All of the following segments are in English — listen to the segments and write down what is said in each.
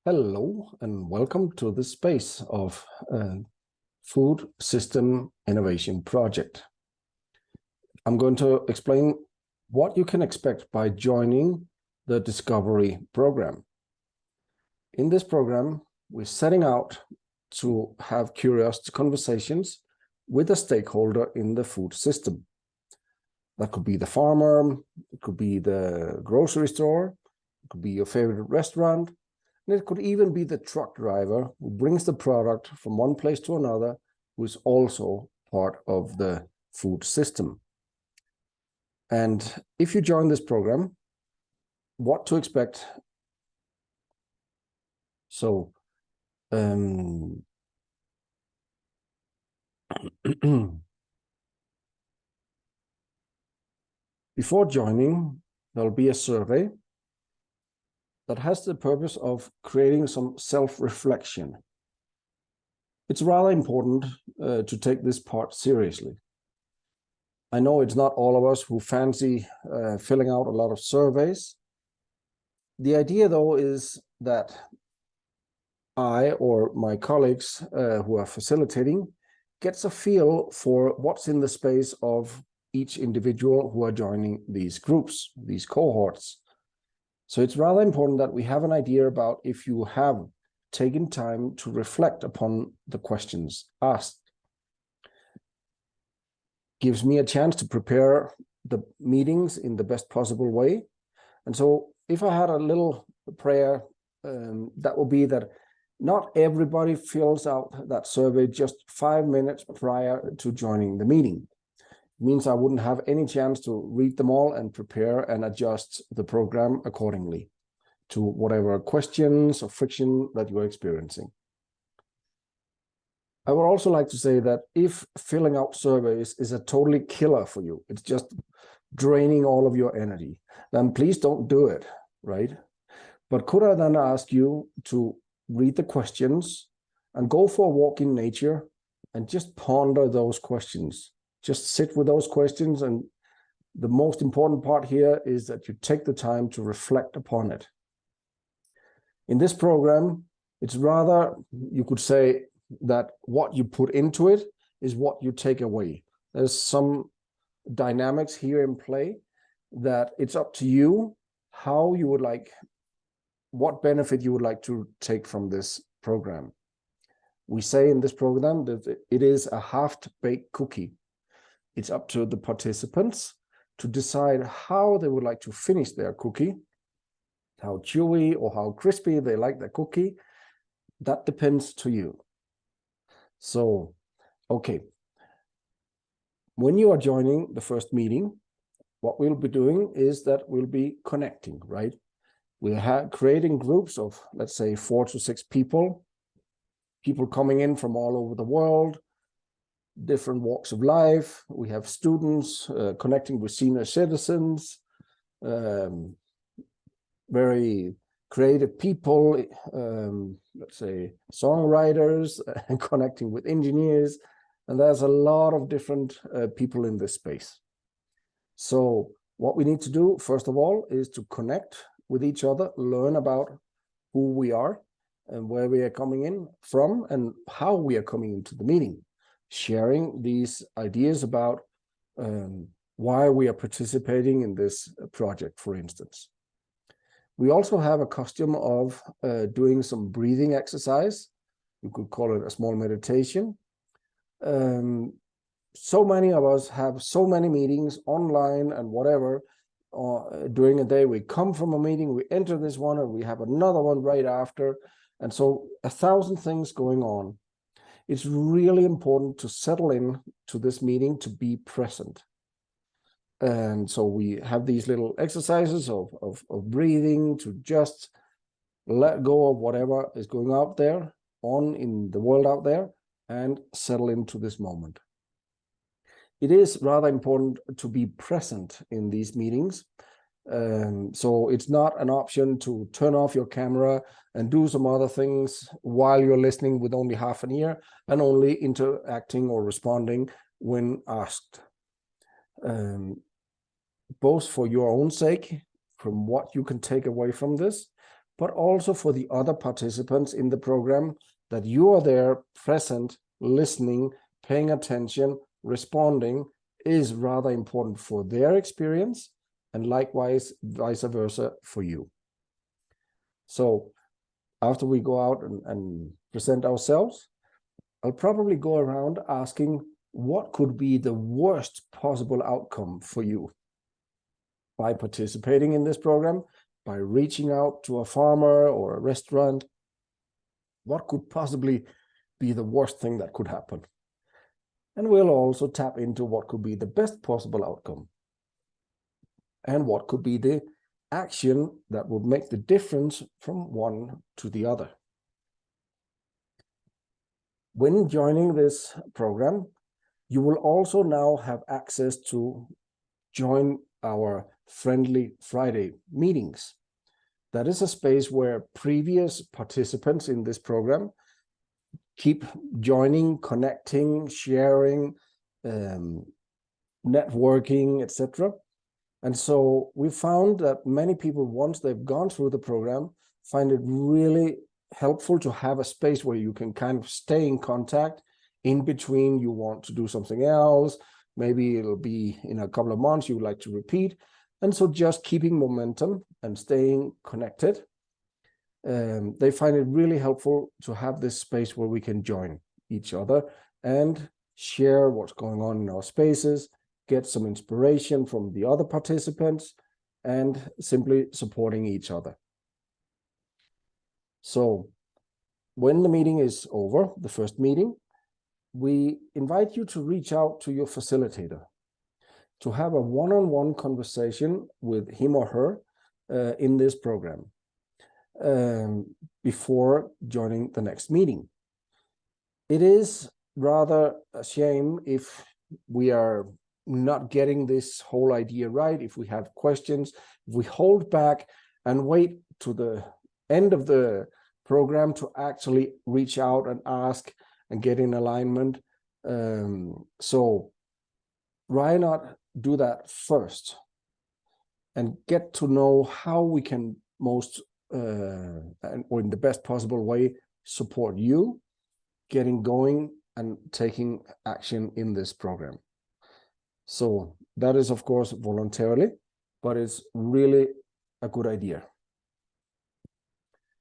Hello and welcome to the space of Food System Innovation Project. I'm going to explain what you can expect by joining the Discovery program. In this program, we're setting out to have curious conversations with a stakeholder in the food system. That could be the farmer, it could be the grocery store, it could be your favorite restaurant, and it could even be the truck driver who brings the product from one place to another, who is also part of the food system. And if you join this program, what to expect? So, before joining, there'll be a survey that has the purpose of creating some self-reflection. It's rather important to take this part seriously. I know it's not all of us who fancy filling out a lot of surveys. The idea, though, is that I or my colleagues who are facilitating gets a feel for what's in the space of each individual who are joining these groups, these cohorts. So it's rather important that we have an idea about if you have taken time to reflect upon the questions asked. Gives me a chance to prepare the meetings in the best possible way. And so if I had a little prayer, that would be that not everybody fills out that survey just 5 minutes prior to joining the meeting. It means I wouldn't have any chance to read them all and prepare and adjust the program accordingly to whatever questions or friction that you're experiencing. I would also like to say that if filling out surveys is a totally killer for you, it's just draining all of your energy, then please don't do it, right? But could I then ask you to read the questions and go for a walk in nature and just ponder those questions? Just sit with those questions, and the most important part here is that you take the time to reflect upon it. In this program, it's rather, you could say, that what you put into it is what you take away. There's some dynamics here in play that it's up to you how you would like, what benefit you would like to take from this program. We say in this program that it is a half-baked cookie. It's up to the participants to decide how they would like to finish their cookie, how chewy or how crispy they like their cookie. That depends to you. So, okay. When you are joining the first meeting, what we'll be doing is that we'll be connecting, right? We're creating groups of, let's say, 4 to 6 people coming in from all over the world, different walks of life. We have students connecting with senior citizens, very creative people, let's say songwriters, and connecting with engineers. And there's a lot of different people in this space. So what we need to do, first of all, is to connect with each other, learn about who we are and where we are coming in from and how we are coming into the meeting, sharing these ideas about why we are participating in this project, for instance. We also have a custom of doing some breathing exercise. You could call it a small meditation. So many of us have so many meetings online and whatever during a day. We come from a meeting, we enter this one, and we have another one right after. And so 1,000 things going on. It's really important to settle in to this meeting, to be present. And so we have these little exercises of breathing to just let go of whatever is going out there, on in the world out there, and settle into this moment. It is rather important to be present in these meetings. So it's not an option to turn off your camera and do some other things while you're listening with only half an ear and only interacting or responding when asked. Both for your own sake, from what you can take away from this, but also for the other participants in the program, that you are there, present, listening, paying attention, responding, is rather important for their experience, and likewise, vice versa for you. So after we go out and present ourselves, I'll probably go around asking what could be the worst possible outcome for you by participating in this program, by reaching out to a farmer or a restaurant. What could possibly be the worst thing that could happen? And we'll also tap into what could be the best possible outcome, and what could be the action that would make the difference from one to the other. When joining this program, you will also now have access to join our Friendly Friday meetings. That is a space where previous participants in this program keep joining, connecting, sharing, networking, etc. And so we found that many people, once they've gone through the program, find it really helpful to have a space where you can kind of stay in contact in between. You want to do something else, maybe it'll be in a couple of months you would like to repeat. And so just keeping momentum and staying connected, they find it really helpful to have this space where we can join each other and share what's going on in our spaces, get some inspiration from the other participants, and simply supporting each other. So when the meeting is over, the first meeting, we invite you to reach out to your facilitator, to have a one-on-one conversation with him or her in this program before joining the next meeting. It is rather a shame if we are not getting this whole idea right, if we have questions, if we hold back and wait to the end of the program to actually reach out and ask and get in alignment. So why not do that first and get to know how we can most or in the best possible way support you getting going and taking action in this program. So that is, of course, voluntarily, but it's really a good idea.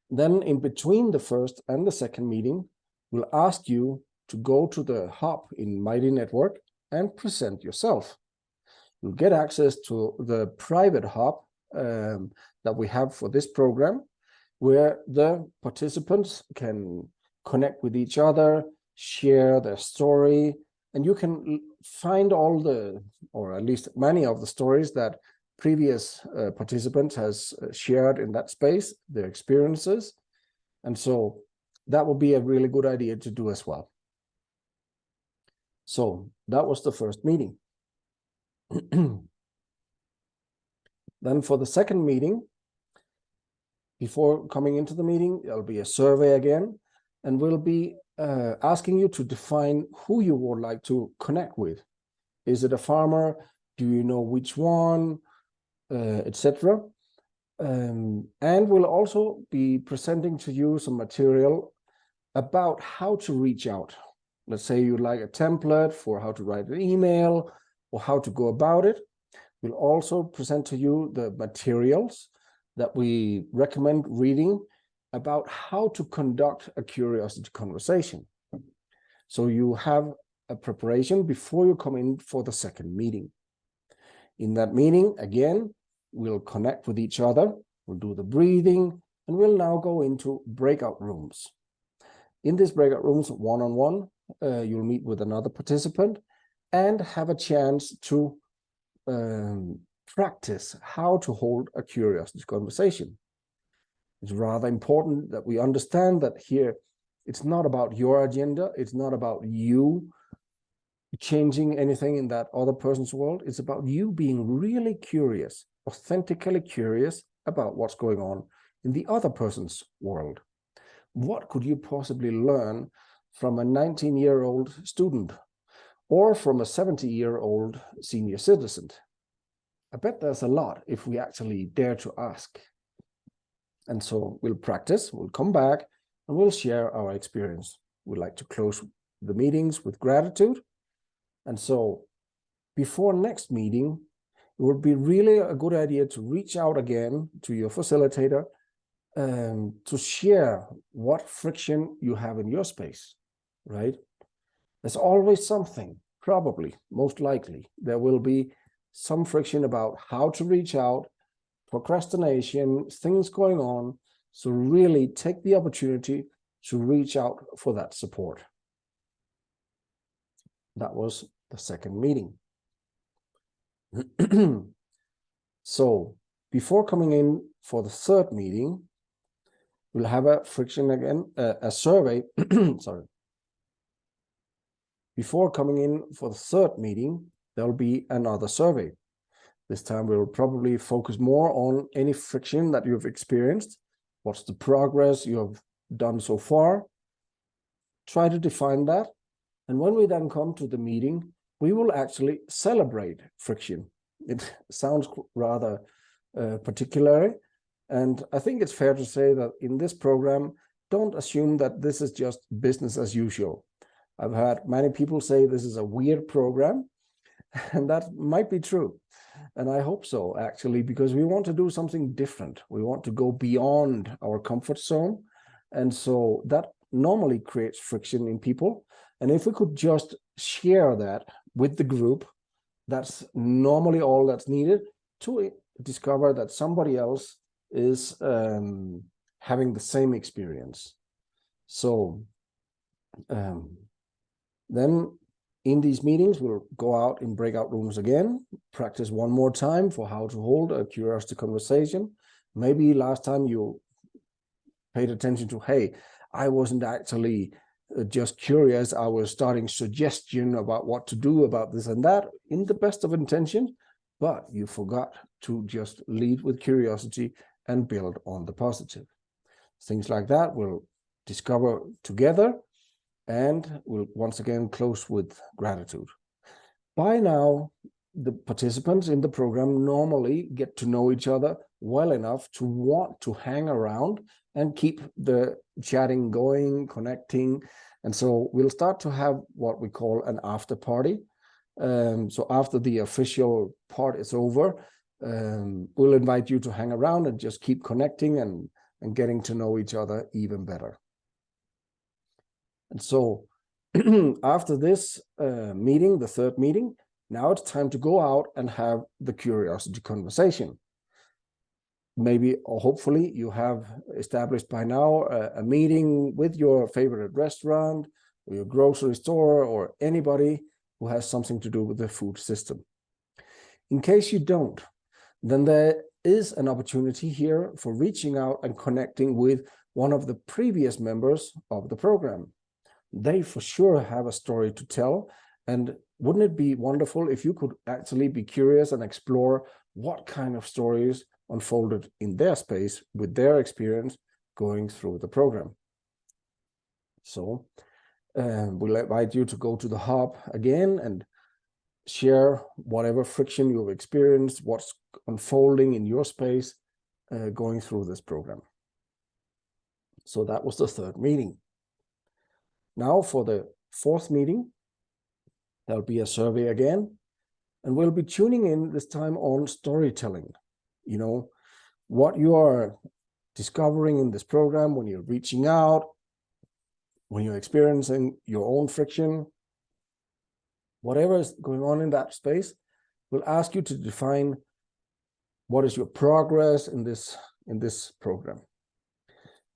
Then in between the first and the second meeting, we'll ask you to go to the hub in Mighty Network and present yourself. You'll get access to the private hub that we have for this program, where the participants can connect with each other, share their story, and you can find all the, or at least many of the stories that previous participants has shared in that space, their experiences. And so that would be a really good idea to do as well. So that was the first meeting. Then for the second meeting, before coming into the meeting, there'll be a survey again, and we'll be asking you to define who you would like to connect with. Is it a farmer? Do you know which one? Etc. And we'll also be presenting to you some material about how to reach out. Let's say you'd like a template for how to write an email or how to go about it. We'll also present to you the materials that we recommend reading about how to conduct a curiosity conversation. So you have a preparation before you come in for the second meeting. In that meeting, again, we'll connect with each other, we'll do the breathing, and we'll now go into breakout rooms. In these breakout rooms, one-on-one, you'll meet with another participant and have a chance to practice how to hold a curiosity conversation. It's rather important that we understand that here, it's not about your agenda, it's not about you changing anything in that other person's world. It's about you being really curious, authentically curious about what's going on in the other person's world. What could you possibly learn from a 19-year-old student or from a 70-year-old senior citizen? I bet there's a lot if we actually dare to ask. And so we'll practice, we'll come back, and we'll share our experience. We like to close the meetings with gratitude. And so before next meeting, it would be really a good idea to reach out again to your facilitator to share what friction you have in your space, right? There's always something, probably, most likely, there will be some friction about how to reach out, procrastination, things going on. So really take the opportunity to reach out for that support. That was the second meeting. So before coming in for the third meeting, we'll have a friction again, a survey, sorry. Before coming in for the third meeting, there'll be another survey. This time we'll probably focus more on any friction that you've experienced. What's the progress you have done so far? Try to define that. And when we then come to the meeting, we will actually celebrate friction. It sounds rather particular. And I think it's fair to say that in this program, don't assume that this is just business as usual. I've heard many people say this is a weird program, and that might be true. And I hope so, actually, because we want to do something different. We want to go beyond our comfort zone. And so that normally creates friction in people. And if we could just share that with the group, that's normally all that's needed to discover that somebody else is having the same experience. So then in these meetings, we'll go out in breakout rooms again, practice one more time for how to hold a curiosity conversation. Maybe last time you paid attention to, hey, I wasn't actually just curious, I was starting suggestion about what to do about this and that in the best of intentions, but you forgot to just lead with curiosity and build on the positive. Things like that we'll discover together, and we'll once again close with gratitude. By now, the participants in the program normally get to know each other well enough to want to hang around and keep the chatting going, connecting. And so we'll start to have what we call an after party. So after the official part is over, we'll invite you to hang around and just keep connecting and getting to know each other even better. And so after this meeting, the third meeting, now it's time to go out and have the curiosity conversation. Maybe or hopefully you have established by now a meeting with your favorite restaurant or your grocery store or anybody who has something to do with the food system. In case you don't, then there is an opportunity here for reaching out and connecting with one of the previous members of the program. They for sure have a story to tell, and wouldn't it be wonderful if you could actually be curious and explore what kind of stories unfolded in their space with their experience going through the program. So we'll invite you to go to the hub again and share whatever friction you've experienced, what's unfolding in your space going through this program. So that was the third meeting. Now for the fourth meeting, there'll be a survey again, and we'll be tuning in this time on storytelling. You know, what you are discovering in this program when you're reaching out, when you're experiencing your own friction, whatever is going on in that space, we'll ask you to define what is your progress in this program.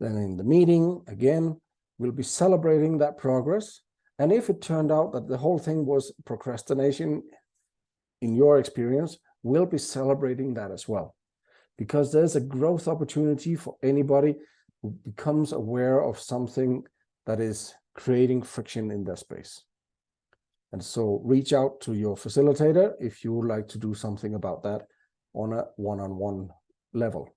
Then in the meeting, again, we'll be celebrating that progress. And if it turned out that the whole thing was procrastination in your experience, we'll be celebrating that as well. Because there's a growth opportunity for anybody who becomes aware of something that is creating friction in their space. And so reach out to your facilitator if you would like to do something about that on a one-on-one level.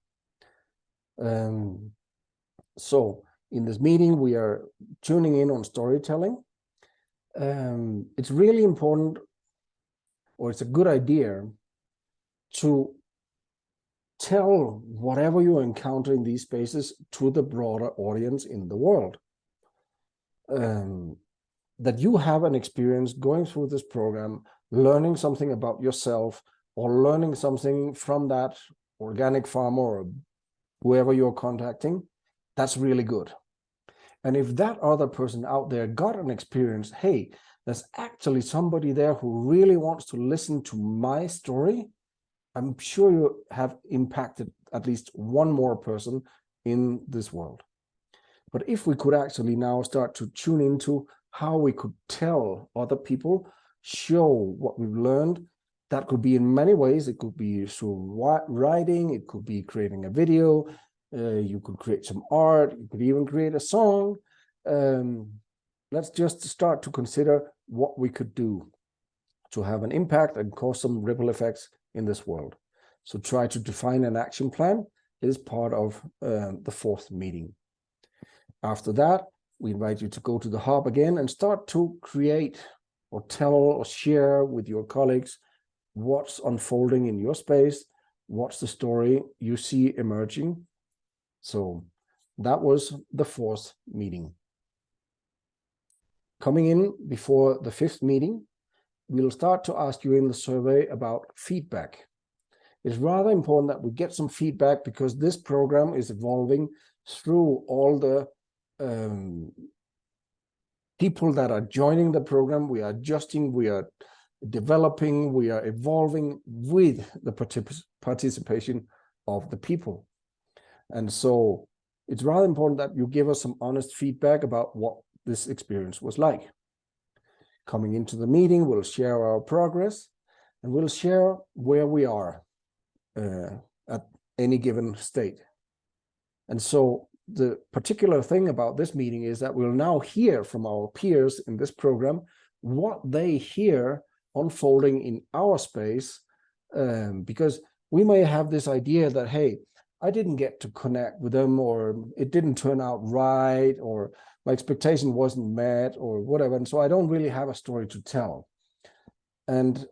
So in this meeting, we are tuning in on storytelling. It's really important, or it's a good idea, to tell whatever you encounter in these spaces to the broader audience in the world. That you have an experience going through this program, learning something about yourself, or learning something from that organic farmer or whoever you're contacting, that's really good. And if that other person out there got an experience, hey, there's actually somebody there who really wants to listen to my story, I'm sure you have impacted at least one more person in this world. But if we could actually now start to tune into how we could tell other people, show what we've learned, that could be in many ways. It could be through writing, it could be creating a video, you could create some art, you could even create a song. Let's just start to consider what we could do to have an impact and cause some ripple effects in this world. So try to define an action plan is part of the fourth meeting. After that, we invite you to go to the hub again and start to create or tell or share with your colleagues what's unfolding in your space, what's the story you see emerging. So that was the fourth meeting. Coming in before the fifth meeting, we'll start to ask you in the survey about feedback. It's rather important that we get some feedback because this program is evolving through all the people that are joining the program. We are adjusting, we are developing, we are evolving with the participation of the people. And so it's rather important that you give us some honest feedback about what this experience was like. Coming into the meeting, we'll share our progress and we'll share where we are at any given state. And so the particular thing about this meeting is that we'll now hear from our peers in this program what they hear unfolding in our space, because we may have this idea that, hey, I didn't get to connect with them, or it didn't turn out right, or my expectation wasn't met, or whatever, and so I don't really have a story to tell. And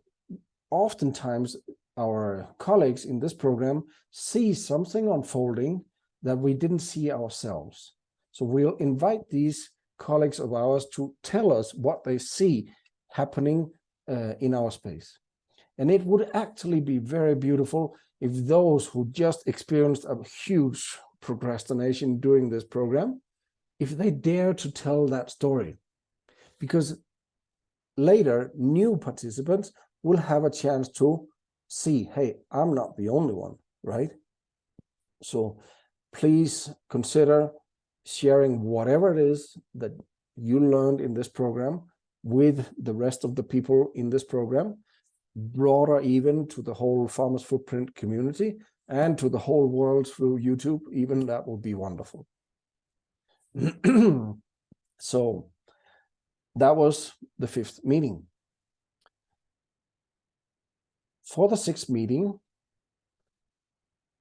oftentimes our colleagues in this program see something unfolding that we didn't see ourselves. So we'll invite these colleagues of ours to tell us what they see happening in our space. And it would actually be very beautiful if those who just experienced a huge procrastination during this program, if they dare to tell that story. Because later, new participants will have a chance to see, hey, I'm not the only one, right? So please consider sharing whatever it is that you learned in this program with the rest of the people in this program, broader even to the whole Farmers Footprint community and to the whole world through YouTube. Even that would be wonderful. So that was the fifth meeting. For the sixth meeting,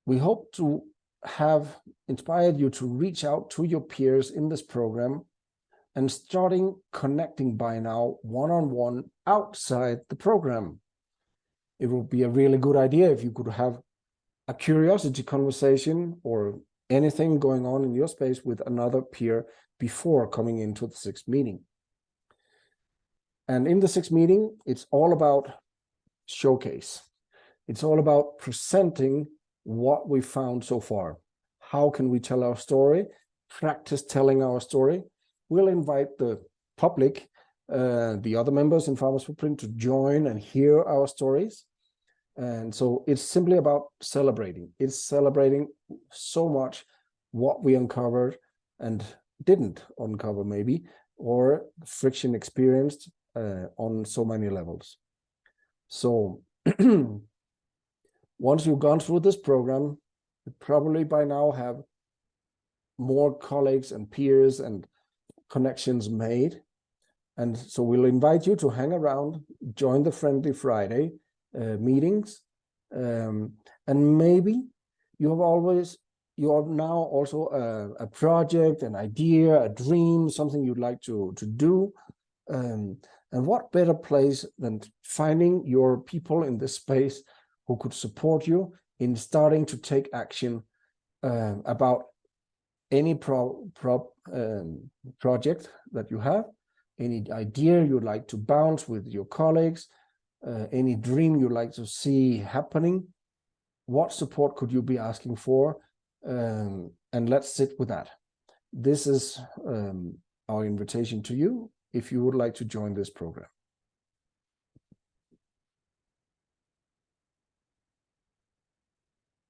we hope to have inspired you to reach out to your peers in this program and starting connecting by now one-on-one outside the program. It would be a really good idea if you could have a curiosity conversation or anything going on in your space with another peer before coming into the sixth meeting. And in the sixth meeting, it's all about showcase. It's all about presenting what we found so far. How can we tell our story? Practice telling our story. We'll invite the public, the other members in Farmers Footprint, to join and hear our stories. And so it's simply about celebrating. It's celebrating so much what we uncovered and didn't uncover maybe, or friction experienced on so many levels. So once you've gone through this program, you probably by now have more colleagues and peers and connections made. And so we'll invite you to hang around, join the Friendly Friday meetings. And maybe you have now also a project, an idea, a dream, something you'd like to do. And what better place than finding your people in this space who could support you in starting to take action about any project that you have, any idea you'd like to bounce with your colleagues, any dream you'd like to see happening. What support could you be asking for? And let's sit with that. This is our invitation to you if you would like to join this program.